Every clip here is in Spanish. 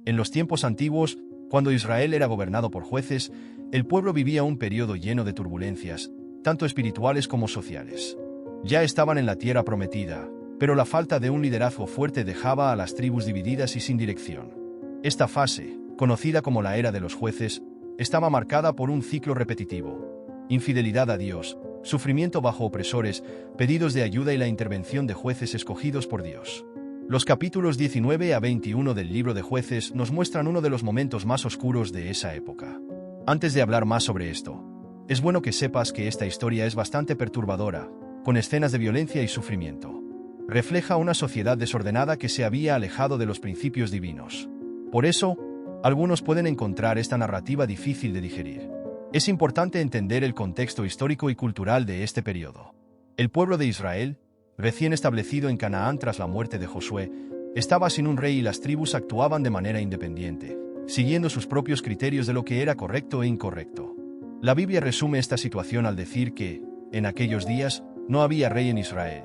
En los tiempos antiguos, cuando Israel era gobernado por jueces, el pueblo vivía un periodo lleno de turbulencias, tanto espirituales como sociales. Ya estaban en la tierra prometida, pero la falta de un liderazgo fuerte dejaba a las tribus divididas y sin dirección. Esta fase, conocida como la era de los jueces, estaba marcada por un ciclo repetitivo: infidelidad a Dios, sufrimiento bajo opresores, pedidos de ayuda y la intervención de jueces escogidos por Dios. Los capítulos 19 a 21 del libro de Jueces nos muestran uno de los momentos más oscuros de esa época. Antes de hablar más sobre esto, es bueno que sepas que esta historia es bastante perturbadora, con escenas de violencia y sufrimiento. Refleja una sociedad desordenada que se había alejado de los principios divinos. Por eso, algunos pueden encontrar esta narrativa difícil de digerir. Es importante entender el contexto histórico y cultural de este periodo. El pueblo de Israel, recién establecido en Canaán tras la muerte de Josué, estaba sin un rey y las tribus actuaban de manera independiente, siguiendo sus propios criterios de lo que era correcto e incorrecto. La Biblia resume esta situación al decir que, en aquellos días, no había rey en Israel.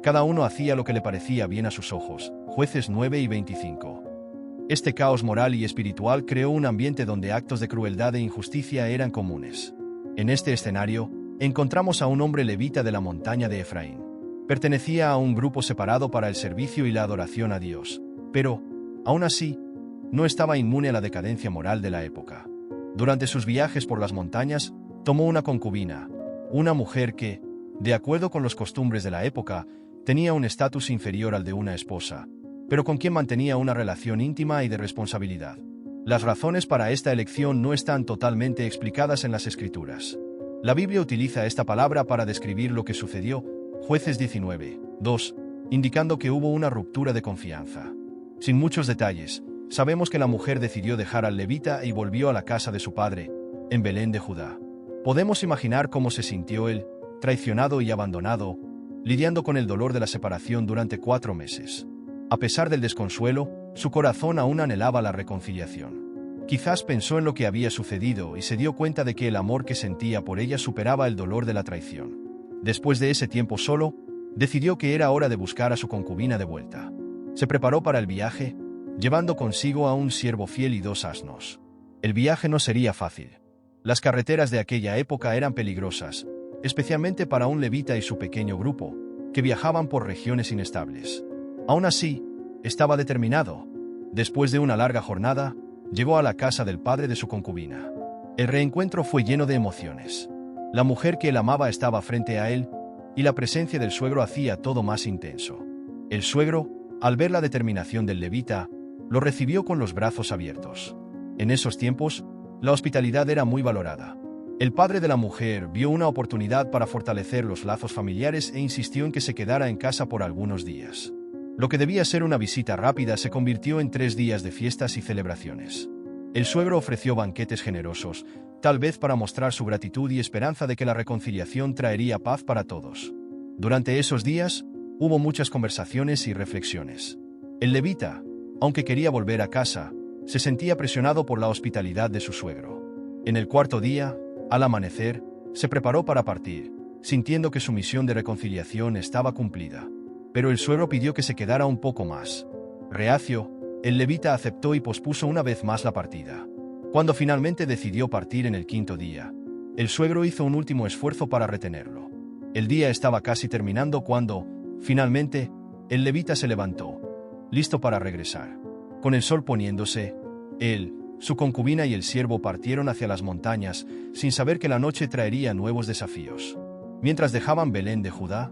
Cada uno hacía lo que le parecía bien a sus ojos. Jueces 9 y 25. Este caos moral y espiritual creó un ambiente donde actos de crueldad e injusticia eran comunes. En este escenario, encontramos a un hombre levita de la montaña de Efraín. Pertenecía a un grupo separado para el servicio y la adoración a Dios, pero, aún así, no estaba inmune a la decadencia moral de la época. Durante sus viajes por las montañas, tomó una concubina, una mujer que, de acuerdo con las costumbres de la época, tenía un estatus inferior al de una esposa, pero con quien mantenía una relación íntima y de responsabilidad. Las razones para esta elección no están totalmente explicadas en las Escrituras. La Biblia utiliza esta palabra para describir lo que sucedió, Jueces 19, 2, indicando que hubo una ruptura de confianza. Sin muchos detalles, sabemos que la mujer decidió dejar al levita y volvió a la casa de su padre, en Belén de Judá. Podemos imaginar cómo se sintió él, traicionado y abandonado, lidiando con el dolor de la separación durante 4 meses. A pesar del desconsuelo, su corazón aún anhelaba la reconciliación. Quizás pensó en lo que había sucedido y se dio cuenta de que el amor que sentía por ella superaba el dolor de la traición. Después de ese tiempo solo, decidió que era hora de buscar a su concubina de vuelta. Se preparó para el viaje, llevando consigo a un siervo fiel y 2 asnos. El viaje no sería fácil. Las carreteras de aquella época eran peligrosas, especialmente para un levita y su pequeño grupo, que viajaban por regiones inestables. Aún así, estaba determinado. Después de una larga jornada, llegó a la casa del padre de su concubina. El reencuentro fue lleno de emociones. La mujer que él amaba estaba frente a él, y la presencia del suegro hacía todo más intenso. El suegro, al ver la determinación del levita, lo recibió con los brazos abiertos. En esos tiempos, la hospitalidad era muy valorada. El padre de la mujer vio una oportunidad para fortalecer los lazos familiares e insistió en que se quedara en casa por algunos días. Lo que debía ser una visita rápida se convirtió en 3 días de fiestas y celebraciones. El suegro ofreció banquetes generosos, tal vez para mostrar su gratitud y esperanza de que la reconciliación traería paz para todos. Durante esos días, hubo muchas conversaciones y reflexiones. El levita, aunque quería volver a casa, se sentía presionado por la hospitalidad de su suegro. En el 4.º día, al amanecer, se preparó para partir, sintiendo que su misión de reconciliación estaba cumplida. Pero el suegro pidió que se quedara un poco más. Reacio, el levita aceptó y pospuso una vez más la partida. Cuando finalmente decidió partir en el 5.º día, el suegro hizo un último esfuerzo para retenerlo. El día estaba casi terminando cuando, finalmente, el levita se levantó, listo para regresar. Con el sol poniéndose, él, su concubina y el siervo partieron hacia las montañas, sin saber que la noche traería nuevos desafíos. Mientras dejaban Belén de Judá,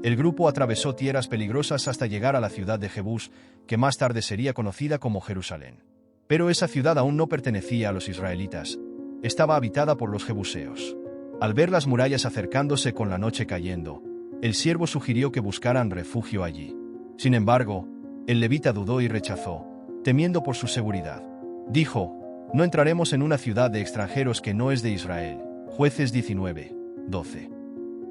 el grupo atravesó tierras peligrosas hasta llegar a la ciudad de Jebús, que más tarde sería conocida como Jerusalén. Pero esa ciudad aún no pertenecía a los israelitas, estaba habitada por los jebuseos. Al ver las murallas acercándose con la noche cayendo, el siervo sugirió que buscaran refugio allí. Sin embargo, el levita dudó y rechazó, temiendo por su seguridad. Dijo: «No entraremos en una ciudad de extranjeros que no es de Israel». Jueces 19, 12.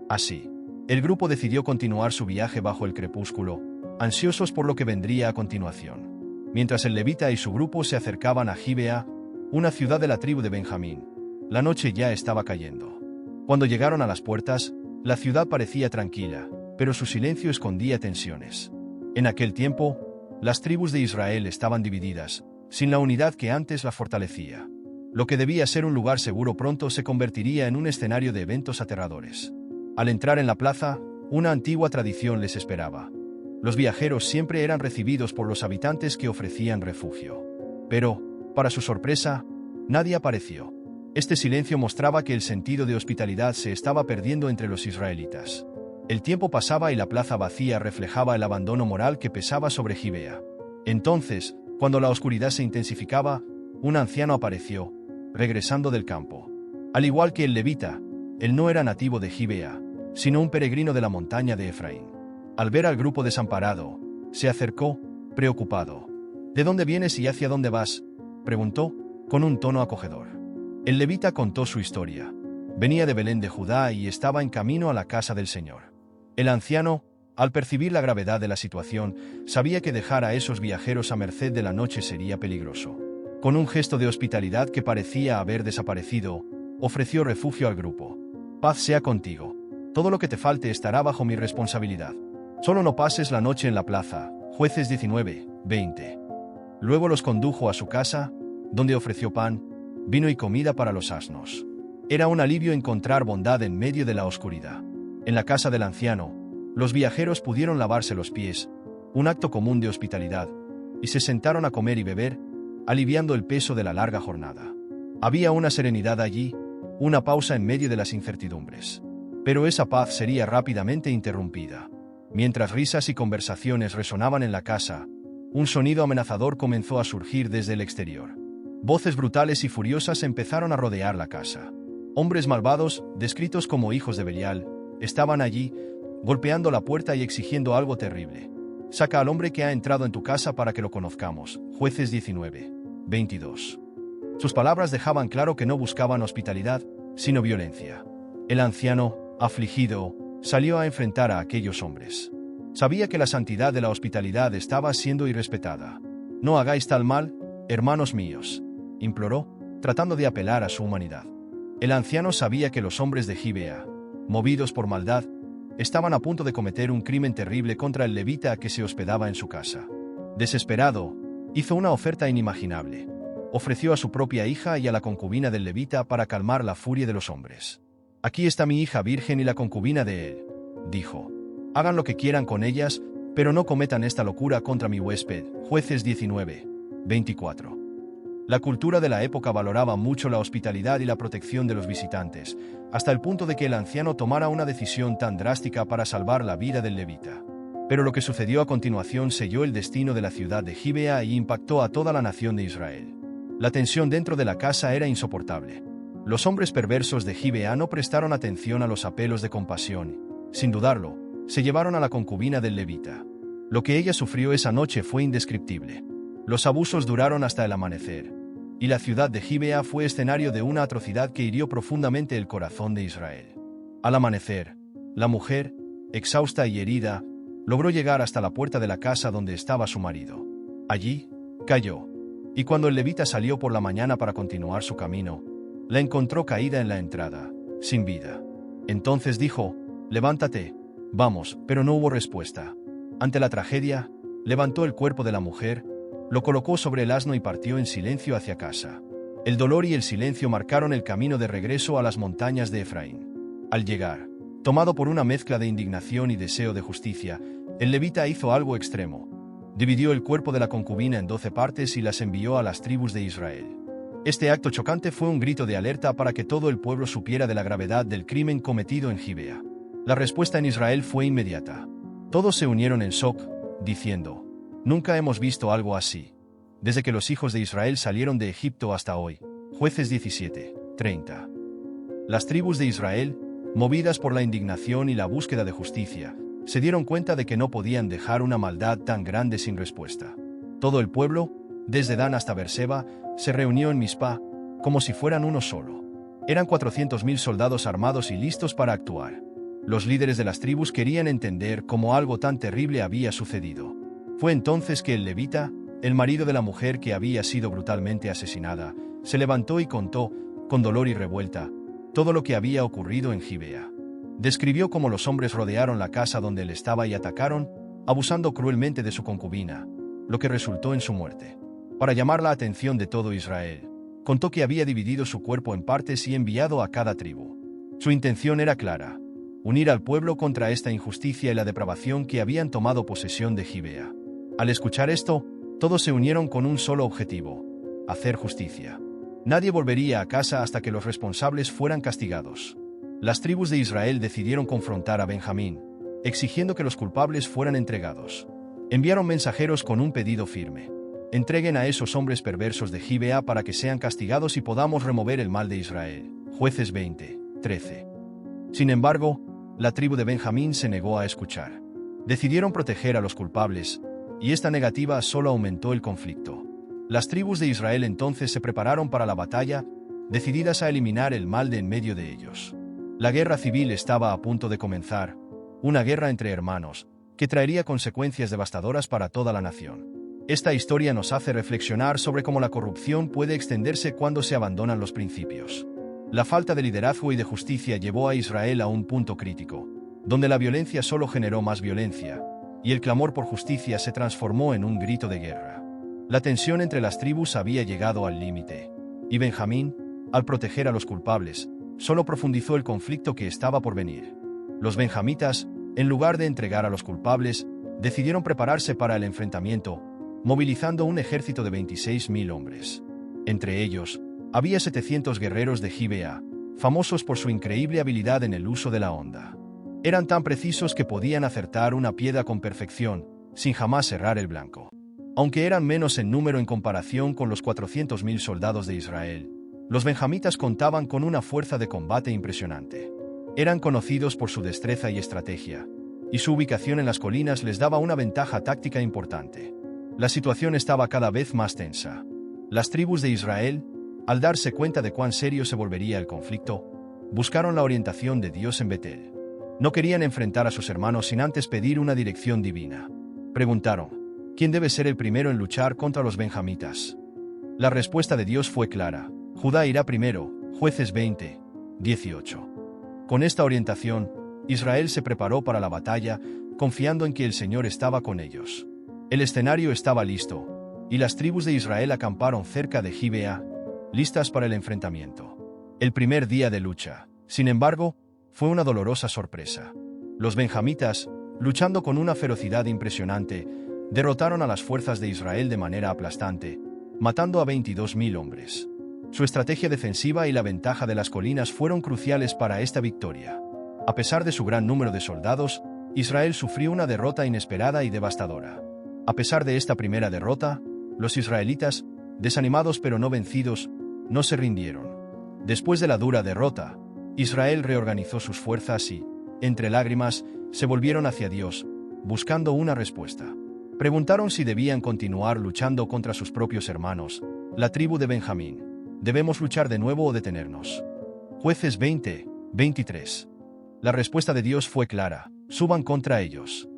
Así, el grupo decidió continuar su viaje bajo el crepúsculo, ansiosos por lo que vendría a continuación. Mientras el levita y su grupo se acercaban a Gibea, una ciudad de la tribu de Benjamín, la noche ya estaba cayendo. Cuando llegaron a las puertas, la ciudad parecía tranquila, pero su silencio escondía tensiones. En aquel tiempo, las tribus de Israel estaban divididas, sin la unidad que antes la fortalecía. Lo que debía ser un lugar seguro pronto se convertiría en un escenario de eventos aterradores. Al entrar en la plaza, una antigua tradición les esperaba. Los viajeros siempre eran recibidos por los habitantes que ofrecían refugio. Pero, para su sorpresa, nadie apareció. Este silencio mostraba que el sentido de hospitalidad se estaba perdiendo entre los israelitas. El tiempo pasaba y la plaza vacía reflejaba el abandono moral que pesaba sobre Gibea. Entonces, cuando la oscuridad se intensificaba, un anciano apareció, regresando del campo. Al igual que el levita, él no era nativo de Gibea, sino un peregrino de la montaña de Efraín. Al ver al grupo desamparado, se acercó, preocupado. «¿De dónde vienes y hacia dónde vas?», preguntó, con un tono acogedor. El levita contó su historia. Venía de Belén de Judá y estaba en camino a la casa del Señor. El anciano, al percibir la gravedad de la situación, sabía que dejar a esos viajeros a merced de la noche sería peligroso. Con un gesto de hospitalidad que parecía haber desaparecido, ofreció refugio al grupo. «Paz sea contigo. Todo lo que te falte estará bajo mi responsabilidad. Solo no pases la noche en la plaza». Jueces 19, 20. Luego los condujo a su casa, donde ofreció pan, vino y comida para los asnos. Era un alivio encontrar bondad en medio de la oscuridad. En la casa del anciano, los viajeros pudieron lavarse los pies, un acto común de hospitalidad, y se sentaron a comer y beber, aliviando el peso de la larga jornada. Había una serenidad allí, una pausa en medio de las incertidumbres. Pero esa paz sería rápidamente interrumpida. Mientras risas y conversaciones resonaban en la casa, un sonido amenazador comenzó a surgir desde el exterior. Voces brutales y furiosas empezaron a rodear la casa. Hombres malvados, descritos como hijos de Belial, estaban allí, golpeando la puerta y exigiendo algo terrible. «Saca al hombre que ha entrado en tu casa para que lo conozcamos». Jueces 19, 22. Sus palabras dejaban claro que no buscaban hospitalidad, sino violencia. El anciano, afligido, salió a enfrentar a aquellos hombres. Sabía que la santidad de la hospitalidad estaba siendo irrespetada. «No hagáis tal mal, hermanos míos», imploró, tratando de apelar a su humanidad. El anciano sabía que los hombres de Gibea, movidos por maldad, estaban a punto de cometer un crimen terrible contra el levita que se hospedaba en su casa. Desesperado, hizo una oferta inimaginable. Ofreció a su propia hija y a la concubina del levita para calmar la furia de los hombres. «Aquí está mi hija virgen y la concubina de él», dijo. «Hagan lo que quieran con ellas, pero no cometan esta locura contra mi huésped». Jueces 19, 24. La cultura de la época valoraba mucho la hospitalidad y la protección de los visitantes, hasta el punto de que el anciano tomara una decisión tan drástica para salvar la vida del levita. Pero lo que sucedió a continuación selló el destino de la ciudad de Gibea y impactó a toda la nación de Israel. La tensión dentro de la casa era insoportable. Los hombres perversos de Gibea no prestaron atención a los apelos de compasión. Sin dudarlo, se llevaron a la concubina del levita. Lo que ella sufrió esa noche fue indescriptible. Los abusos duraron hasta el amanecer, y la ciudad de Gibea fue escenario de una atrocidad que hirió profundamente el corazón de Israel. Al amanecer, la mujer, exhausta y herida, logró llegar hasta la puerta de la casa donde estaba su marido. Allí, cayó, y cuando el levita salió por la mañana para continuar su camino, la encontró caída en la entrada, sin vida. Entonces dijo: «Levántate, vamos», pero no hubo respuesta. Ante la tragedia, levantó el cuerpo de la mujer, lo colocó sobre el asno y partió en silencio hacia casa. El dolor y el silencio marcaron el camino de regreso a las montañas de Efraín. Al llegar, tomado por una mezcla de indignación y deseo de justicia, el levita hizo algo extremo. Dividió el cuerpo de la concubina en 12 partes y las envió a las tribus de Israel. Este acto chocante fue un grito de alerta para que todo el pueblo supiera de la gravedad del crimen cometido en Gibea. La respuesta en Israel fue inmediata. Todos se unieron en shock, diciendo: «Nunca hemos visto algo así. Desde que los hijos de Israel salieron de Egipto hasta hoy». Jueces 17, 30. Las tribus de Israel, movidas por la indignación y la búsqueda de justicia, se dieron cuenta de que no podían dejar una maldad tan grande sin respuesta. Todo el pueblo, desde Dan hasta Berseba, se reunió en Mizpá, como si fueran uno solo. Eran 400.000 soldados armados y listos para actuar. Los líderes de las tribus querían entender cómo algo tan terrible había sucedido. Fue entonces que el levita, el marido de la mujer que había sido brutalmente asesinada, se levantó y contó, con dolor y revuelta, todo lo que había ocurrido en Gibea. Describió cómo los hombres rodearon la casa donde él estaba y atacaron, abusando cruelmente de su concubina, lo que resultó en su muerte. para llamar la atención de todo Israel. Contó que había dividido su cuerpo en partes y enviado a cada tribu. Su intención era clara: unir al pueblo contra esta injusticia y la depravación que habían tomado posesión de Gibea. Al escuchar esto, todos se unieron con un solo objetivo: hacer justicia. Nadie volvería a casa hasta que los responsables fueran castigados. Las tribus de Israel decidieron confrontar a Benjamín, exigiendo que los culpables fueran entregados. Enviaron mensajeros con un pedido firme: entreguen a esos hombres perversos de Gibea para que sean castigados y podamos remover el mal de Israel. Jueces 20:13. Sin embargo, la tribu de Benjamín se negó a escuchar. Decidieron proteger a los culpables, y esta negativa solo aumentó el conflicto. Las tribus de Israel entonces se prepararon para la batalla, decididas a eliminar el mal de en medio de ellos. La guerra civil estaba a punto de comenzar, una guerra entre hermanos, que traería consecuencias devastadoras para toda la nación. Esta historia nos hace reflexionar sobre cómo la corrupción puede extenderse cuando se abandonan los principios. La falta de liderazgo y de justicia llevó a Israel a un punto crítico, donde la violencia solo generó más violencia, y el clamor por justicia se transformó en un grito de guerra. La tensión entre las tribus había llegado al límite, y Benjamín, al proteger a los culpables, solo profundizó el conflicto que estaba por venir. Los benjamitas, en lugar de entregar a los culpables, decidieron prepararse para el enfrentamiento, movilizando un ejército de 26.000 hombres. Entre ellos, había 700 guerreros de Gibea, famosos por su increíble habilidad en el uso de la honda. Eran tan precisos que podían acertar una piedra con perfección, sin jamás errar el blanco. Aunque eran menos en número en comparación con los 400.000 soldados de Israel, los benjamitas contaban con una fuerza de combate impresionante. Eran conocidos por su destreza y estrategia, y su ubicación en las colinas les daba una ventaja táctica importante. La situación estaba cada vez más tensa. Las tribus de Israel, al darse cuenta de cuán serio se volvería el conflicto, buscaron la orientación de Dios en Betel. No querían enfrentar a sus hermanos sin antes pedir una dirección divina. Preguntaron: ¿quién debe ser el primero en luchar contra los benjamitas? La respuesta de Dios fue clara: Judá irá primero. Jueces 20:18. Con esta orientación, Israel se preparó para la batalla, confiando en que el Señor estaba con ellos. El escenario estaba listo, y las tribus de Israel acamparon cerca de Gibea, listas para el enfrentamiento. El primer día de lucha, sin embargo, fue una dolorosa sorpresa. Los benjamitas, luchando con una ferocidad impresionante, derrotaron a las fuerzas de Israel de manera aplastante, matando a 22.000 hombres. Su estrategia defensiva y la ventaja de las colinas fueron cruciales para esta victoria. A pesar de su gran número de soldados, Israel sufrió una derrota inesperada y devastadora. A pesar de esta primera derrota, los israelitas, desanimados pero no vencidos, no se rindieron. Después de la dura derrota, Israel reorganizó sus fuerzas y, entre lágrimas, se volvieron hacia Dios, buscando una respuesta. Preguntaron si debían continuar luchando contra sus propios hermanos, la tribu de Benjamín. ¿Debemos luchar de nuevo o detenernos? Jueces 20:23. La respuesta de Dios fue clara: suban contra ellos.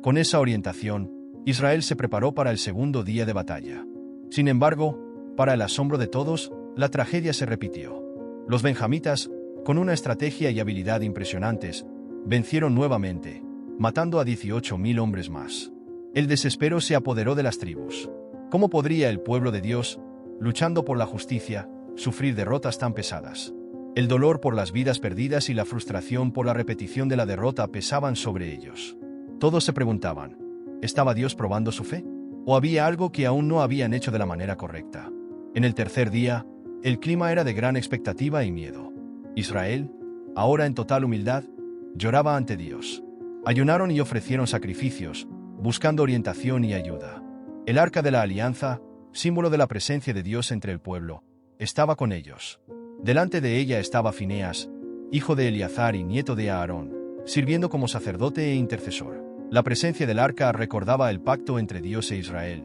Con esa orientación, Israel se preparó para el segundo día de batalla. Sin embargo, para el asombro de todos, la tragedia se repitió. Los benjamitas, con una estrategia y habilidad impresionantes, vencieron nuevamente, matando a 18.000 hombres más. El desespero se apoderó de las tribus. ¿Cómo podría el pueblo de Dios, luchando por la justicia, sufrir derrotas tan pesadas? El dolor por las vidas perdidas y la frustración por la repetición de la derrota pesaban sobre ellos. Todos se preguntaban: ¿estaba Dios probando su fe? ¿O había algo que aún no habían hecho de la manera correcta? En el tercer día, el clima era de gran expectativa y miedo. Israel, ahora en total humildad, lloraba ante Dios. Ayunaron y ofrecieron sacrificios, buscando orientación y ayuda. El arca de la alianza, símbolo de la presencia de Dios entre el pueblo, estaba con ellos. Delante de ella estaba Fineas, hijo de Eleazar y nieto de Aarón, sirviendo como sacerdote e intercesor. La presencia del arca recordaba el pacto entre Dios e Israel,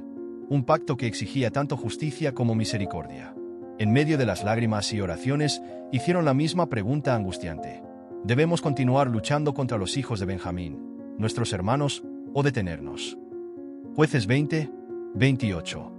un pacto que exigía tanto justicia como misericordia. En medio de las lágrimas y oraciones, hicieron la misma pregunta angustiante: ¿debemos continuar luchando contra los hijos de Benjamín, nuestros hermanos, o detenernos? Jueces 20:28.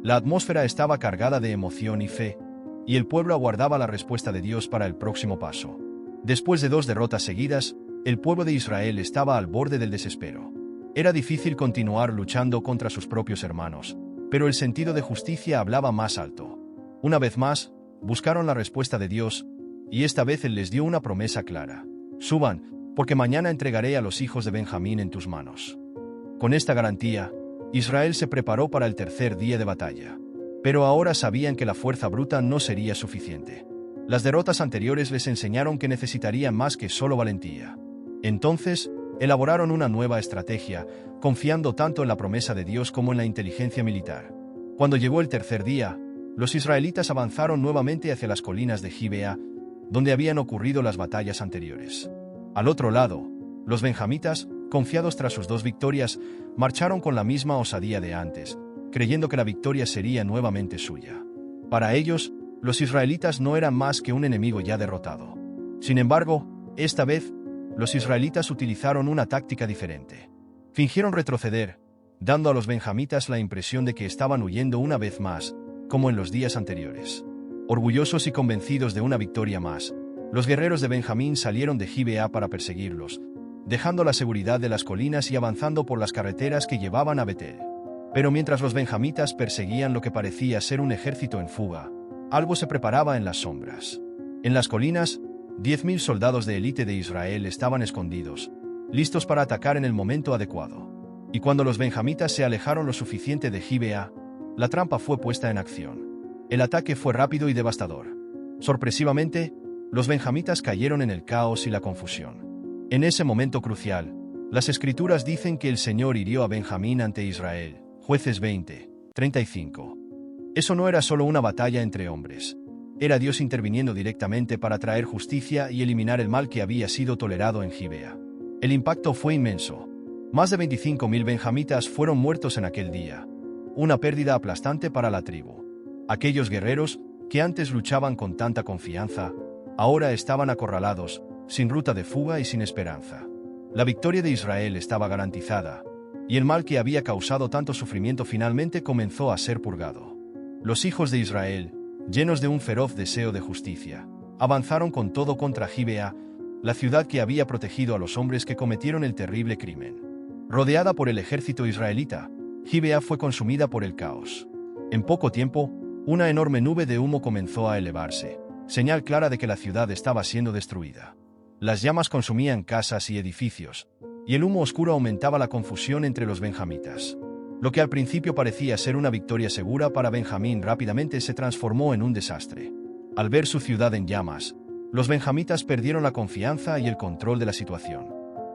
La atmósfera estaba cargada de emoción y fe, y el pueblo aguardaba la respuesta de Dios para el próximo paso. Después de 2 derrotas seguidas, el pueblo de Israel estaba al borde del desespero. Era difícil continuar luchando contra sus propios hermanos, pero el sentido de justicia hablaba más alto. Una vez más, buscaron la respuesta de Dios, y esta vez Él les dio una promesa clara. Suban, porque mañana entregaré a los hijos de Benjamín en tus manos. Con esta garantía, Israel se preparó para el tercer día de batalla. Pero ahora sabían que la fuerza bruta no sería suficiente. Las derrotas anteriores les enseñaron que necesitarían más que solo valentía. Entonces, elaboraron una nueva estrategia, confiando tanto en la promesa de Dios como en la inteligencia militar. Cuando llegó el tercer día, los israelitas avanzaron nuevamente hacia las colinas de Gibea, donde habían ocurrido las batallas anteriores. Al otro lado, los benjamitas, confiados tras sus dos victorias, marcharon con la misma osadía de antes, creyendo que la victoria sería nuevamente suya. Para ellos, los israelitas no eran más que un enemigo ya derrotado. Sin embargo, esta vez, los israelitas utilizaron una táctica diferente. Fingieron retroceder, dando a los benjamitas la impresión de que estaban huyendo una vez más, como en los días anteriores. Orgullosos y convencidos de una victoria más, los guerreros de Benjamín salieron de Gibea para perseguirlos, dejando la seguridad de las colinas y avanzando por las carreteras que llevaban a Betel. Pero mientras los benjamitas perseguían lo que parecía ser un ejército en fuga, algo se preparaba en las sombras. En las colinas, 10.000 soldados de élite de Israel estaban escondidos, listos para atacar en el momento adecuado. Y cuando los benjamitas se alejaron lo suficiente de Gibea, la trampa fue puesta en acción. El ataque fue rápido y devastador. Sorpresivamente, los benjamitas cayeron en el caos y la confusión. En ese momento crucial, las Escrituras dicen que el Señor hirió a Benjamín ante Israel. Jueces 20, 35. Eso no era solo una batalla entre hombres. Era Dios interviniendo directamente para traer justicia y eliminar el mal que había sido tolerado en Gibea. El impacto fue inmenso. Más de 25.000 benjamitas fueron muertos en aquel día. Una pérdida aplastante para la tribu. Aquellos guerreros, que antes luchaban con tanta confianza, ahora estaban acorralados, sin ruta de fuga y sin esperanza. La victoria de Israel estaba garantizada, y el mal que había causado tanto sufrimiento finalmente comenzó a ser purgado. Los hijos de Israel, llenos de un feroz deseo de justicia, avanzaron con todo contra Gibea, la ciudad que había protegido a los hombres que cometieron el terrible crimen. Rodeada por el ejército israelita, Gibea fue consumida por el caos. En poco tiempo, una enorme nube de humo comenzó a elevarse, señal clara de que la ciudad estaba siendo destruida. Las llamas consumían casas y edificios, y el humo oscuro aumentaba la confusión entre los benjamitas. Lo que al principio parecía ser una victoria segura para Benjamín rápidamente se transformó en un desastre. Al ver su ciudad en llamas, los benjamitas perdieron la confianza y el control de la situación.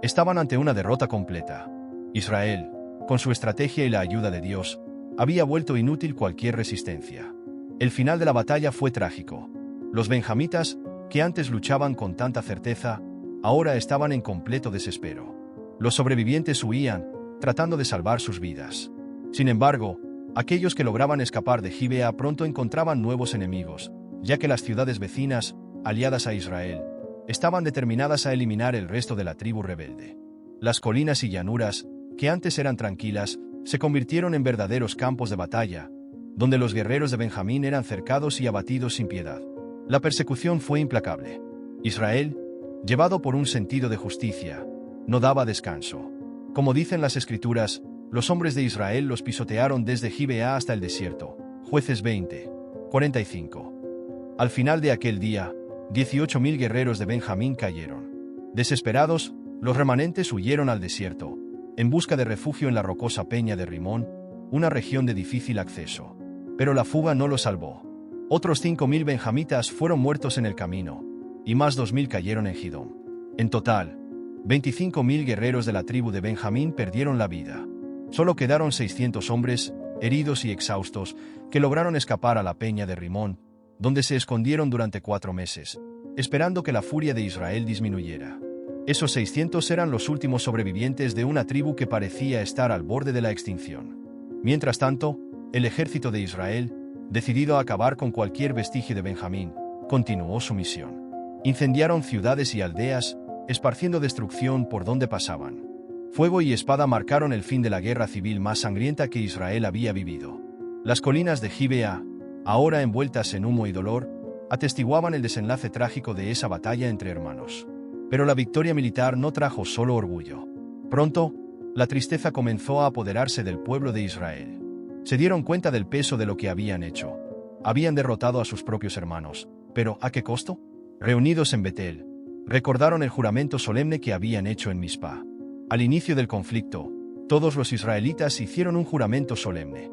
Estaban ante una derrota completa. Israel, con su estrategia y la ayuda de Dios, había vuelto inútil cualquier resistencia. El final de la batalla fue trágico. Los benjamitas, que antes luchaban con tanta certeza, ahora estaban en completo desespero. Los sobrevivientes huían, tratando de salvar sus vidas. Sin embargo, aquellos que lograban escapar de Gibea pronto encontraban nuevos enemigos, ya que las ciudades vecinas, aliadas a Israel, estaban determinadas a eliminar el resto de la tribu rebelde. Las colinas y llanuras, que antes eran tranquilas, se convirtieron en verdaderos campos de batalla, donde los guerreros de Benjamín eran cercados y abatidos sin piedad. La persecución fue implacable. Israel, llevado por un sentido de justicia, no daba descanso. Como dicen las Escrituras, los hombres de Israel los pisotearon desde Gibea hasta el desierto. Jueces 20, 45. Al final de aquel día, 18.000 guerreros de Benjamín cayeron. Desesperados, los remanentes huyeron al desierto, en busca de refugio en la rocosa peña de Rimón, una región de difícil acceso. Pero la fuga no los salvó. Otros 5.000 benjamitas fueron muertos en el camino, y más 2.000 cayeron en Gidom. En total, 25.000 guerreros de la tribu de Benjamín perdieron la vida. Solo quedaron 600 hombres, heridos y exhaustos, que lograron escapar a la peña de Rimón, donde se escondieron durante 4 meses, esperando que la furia de Israel disminuyera. Esos 600 eran los últimos sobrevivientes de una tribu que parecía estar al borde de la extinción. Mientras tanto, el ejército de Israel, decidido a acabar con cualquier vestigio de Benjamín, continuó su misión. Incendiaron ciudades y aldeas, esparciendo destrucción por donde pasaban. Fuego y espada marcaron el fin de la guerra civil más sangrienta que Israel había vivido. Las colinas de Gibea, ahora envueltas en humo y dolor, atestiguaban el desenlace trágico de esa batalla entre hermanos. Pero la victoria militar no trajo solo orgullo. Pronto, la tristeza comenzó a apoderarse del pueblo de Israel. Se dieron cuenta del peso de lo que habían hecho. Habían derrotado a sus propios hermanos, pero ¿a qué costo? Reunidos en Betel, recordaron el juramento solemne que habían hecho en Mizpa. Al inicio del conflicto, todos los israelitas hicieron un juramento solemne.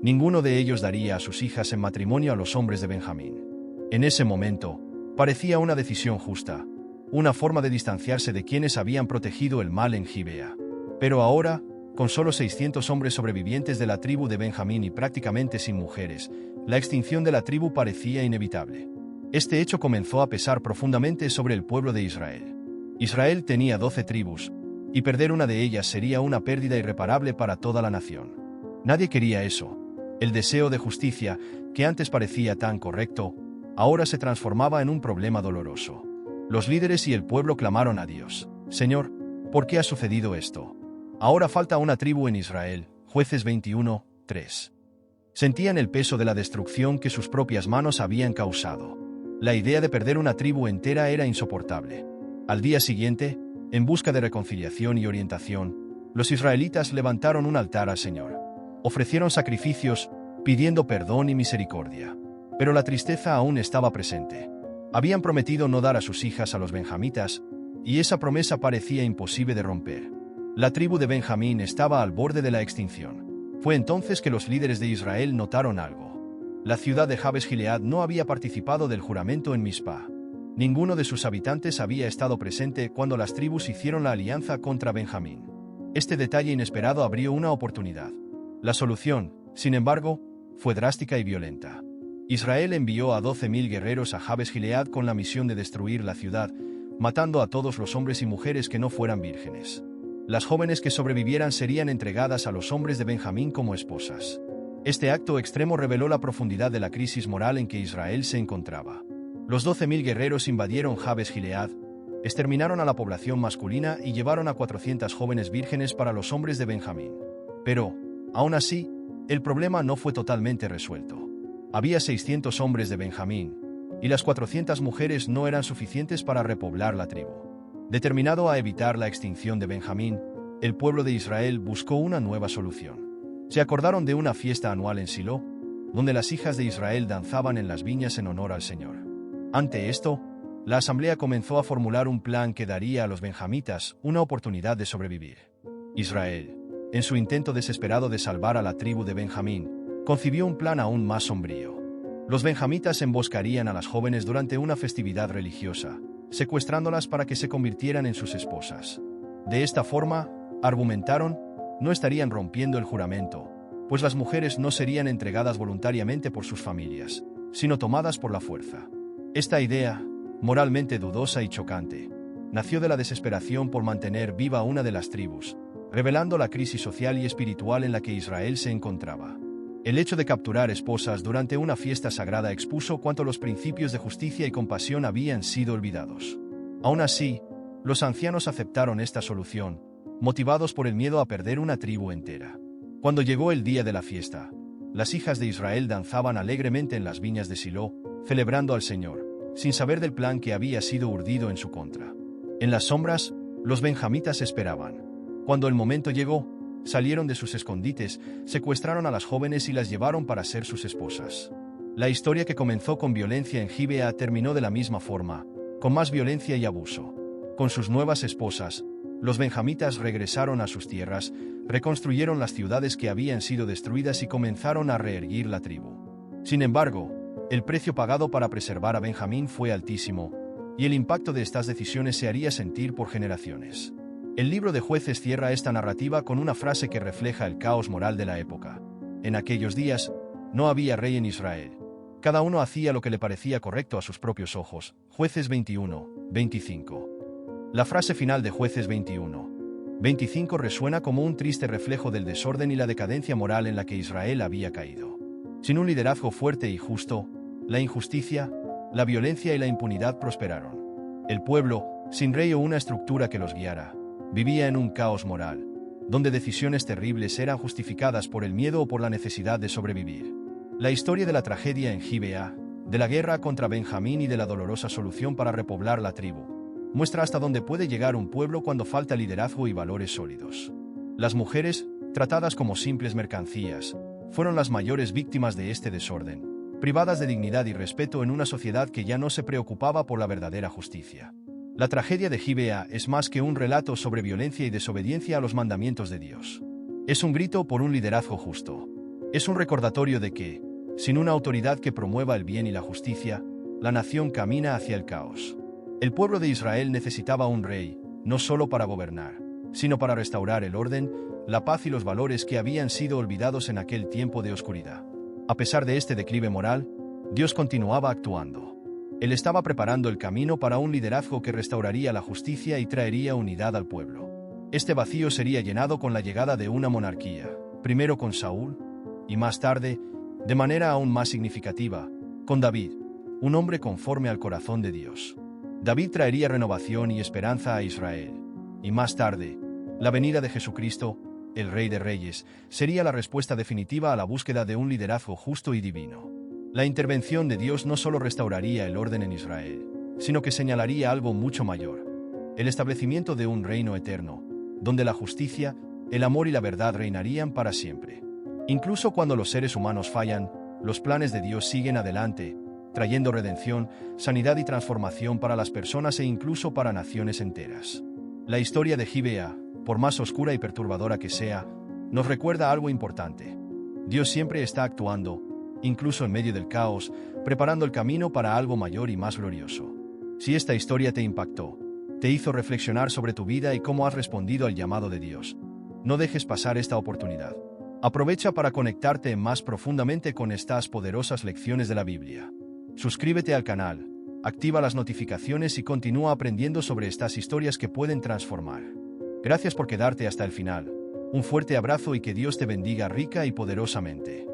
Ninguno de ellos daría a sus hijas en matrimonio a los hombres de Benjamín. En ese momento, parecía una decisión justa, una forma de distanciarse de quienes habían protegido el mal en Gibea. Pero ahora, con solo 600 hombres sobrevivientes de la tribu de Benjamín y prácticamente sin mujeres, la extinción de la tribu parecía inevitable. Este hecho comenzó a pesar profundamente sobre el pueblo de Israel. Israel tenía 12 tribus, y perder una de ellas sería una pérdida irreparable para toda la nación. Nadie quería eso. El deseo de justicia, que antes parecía tan correcto, ahora se transformaba en un problema doloroso. Los líderes y el pueblo clamaron a Dios: Señor, ¿por qué ha sucedido esto? Ahora falta una tribu en Israel. Jueces 21, 3. Sentían el peso de la destrucción que sus propias manos habían causado. La idea de perder una tribu entera era insoportable. Al día siguiente, en busca de reconciliación y orientación, los israelitas levantaron un altar al Señor. Ofrecieron sacrificios, pidiendo perdón y misericordia. Pero la tristeza aún estaba presente. Habían prometido no dar a sus hijas a los benjamitas, y esa promesa parecía imposible de romper. La tribu de Benjamín estaba al borde de la extinción. Fue entonces que los líderes de Israel notaron algo. La ciudad de Jabes Gilead no había participado del juramento en Mizpa. Ninguno de sus habitantes había estado presente cuando las tribus hicieron la alianza contra Benjamín. Este detalle inesperado abrió una oportunidad. La solución, sin embargo, fue drástica y violenta. Israel envió a 12.000 guerreros a Jabes Gilead con la misión de destruir la ciudad, matando a todos los hombres y mujeres que no fueran vírgenes. Las jóvenes que sobrevivieran serían entregadas a los hombres de Benjamín como esposas. Este acto extremo reveló la profundidad de la crisis moral en que Israel se encontraba. Los 12.000 guerreros invadieron Jabes Gilead, exterminaron a la población masculina y llevaron a 400 jóvenes vírgenes para los hombres de Benjamín. Pero, aún así, el problema no fue totalmente resuelto. Había 600 hombres de Benjamín, y las 400 mujeres no eran suficientes para repoblar la tribu. Determinado a evitar la extinción de Benjamín, el pueblo de Israel buscó una nueva solución. Se acordaron de una fiesta anual en Silo, donde las hijas de Israel danzaban en las viñas en honor al Señor. Ante esto, la asamblea comenzó a formular un plan que daría a los benjamitas una oportunidad de sobrevivir. Israel, en su intento desesperado de salvar a la tribu de Benjamín, concibió un plan aún más sombrío. Los benjamitas emboscarían a las jóvenes durante una festividad religiosa, secuestrándolas para que se convirtieran en sus esposas. De esta forma, argumentaron, no estarían rompiendo el juramento, pues las mujeres no serían entregadas voluntariamente por sus familias, sino tomadas por la fuerza. Esta idea, moralmente dudosa y chocante, nació de la desesperación por mantener viva una de las tribus, revelando la crisis social y espiritual en la que Israel se encontraba. El hecho de capturar esposas durante una fiesta sagrada expuso cuánto los principios de justicia y compasión habían sido olvidados. Aún así, los ancianos aceptaron esta solución, motivados por el miedo a perder una tribu entera. Cuando llegó el día de la fiesta, las hijas de Israel danzaban alegremente en las viñas de Silo, celebrando al Señor, sin saber del plan que había sido urdido en su contra. En las sombras, los benjamitas esperaban. Cuando el momento llegó, salieron de sus escondites, secuestraron a las jóvenes y las llevaron para ser sus esposas. La historia que comenzó con violencia en Gibea terminó de la misma forma, con más violencia y abuso. Con sus nuevas esposas, los benjamitas regresaron a sus tierras, reconstruyeron las ciudades que habían sido destruidas y comenzaron a reerguir la tribu. Sin embargo, el precio pagado para preservar a Benjamín fue altísimo, y el impacto de estas decisiones se haría sentir por generaciones. El libro de Jueces cierra esta narrativa con una frase que refleja el caos moral de la época. En aquellos días, no había rey en Israel. Cada uno hacía lo que le parecía correcto a sus propios ojos. Jueces 21, 25. La frase final de Jueces 21, 25 resuena como un triste reflejo del desorden y la decadencia moral en la que Israel había caído. Sin un liderazgo fuerte y justo, la injusticia, la violencia y la impunidad prosperaron. El pueblo, sin rey o una estructura que los guiara, vivía en un caos moral, donde decisiones terribles eran justificadas por el miedo o por la necesidad de sobrevivir. La historia de la tragedia en Gibea, de la guerra contra Benjamín y de la dolorosa solución para repoblar la tribu, muestra hasta dónde puede llegar un pueblo cuando falta liderazgo y valores sólidos. Las mujeres, tratadas como simples mercancías, fueron las mayores víctimas de este desorden, privadas de dignidad y respeto en una sociedad que ya no se preocupaba por la verdadera justicia. La tragedia de Gibea es más que un relato sobre violencia y desobediencia a los mandamientos de Dios. Es un grito por un liderazgo justo. Es un recordatorio de que, sin una autoridad que promueva el bien y la justicia, la nación camina hacia el caos. El pueblo de Israel necesitaba un rey, no solo para gobernar, sino para restaurar el orden, la paz y los valores que habían sido olvidados en aquel tiempo de oscuridad. A pesar de este declive moral, Dios continuaba actuando. Él estaba preparando el camino para un liderazgo que restauraría la justicia y traería unidad al pueblo. Este vacío sería llenado con la llegada de una monarquía, primero con Saúl, y más tarde, de manera aún más significativa, con David, un hombre conforme al corazón de Dios. David traería renovación y esperanza a Israel, y más tarde, la venida de Jesucristo, el Rey de Reyes, sería la respuesta definitiva a la búsqueda de un liderazgo justo y divino. La intervención de Dios no solo restauraría el orden en Israel, sino que señalaría algo mucho mayor: el establecimiento de un reino eterno, donde la justicia, el amor y la verdad reinarían para siempre. Incluso cuando los seres humanos fallan, los planes de Dios siguen adelante, trayendo redención, sanidad y transformación para las personas e incluso para naciones enteras. La historia de Gibea, por más oscura y perturbadora que sea, nos recuerda algo importante. Dios siempre está actuando, incluso en medio del caos, preparando el camino para algo mayor y más glorioso. Si esta historia te impactó, te hizo reflexionar sobre tu vida y cómo has respondido al llamado de Dios, no dejes pasar esta oportunidad. Aprovecha para conectarte más profundamente con estas poderosas lecciones de la Biblia. Suscríbete al canal, activa las notificaciones y continúa aprendiendo sobre estas historias que pueden transformar. Gracias por quedarte hasta el final. Un fuerte abrazo y que Dios te bendiga rica y poderosamente.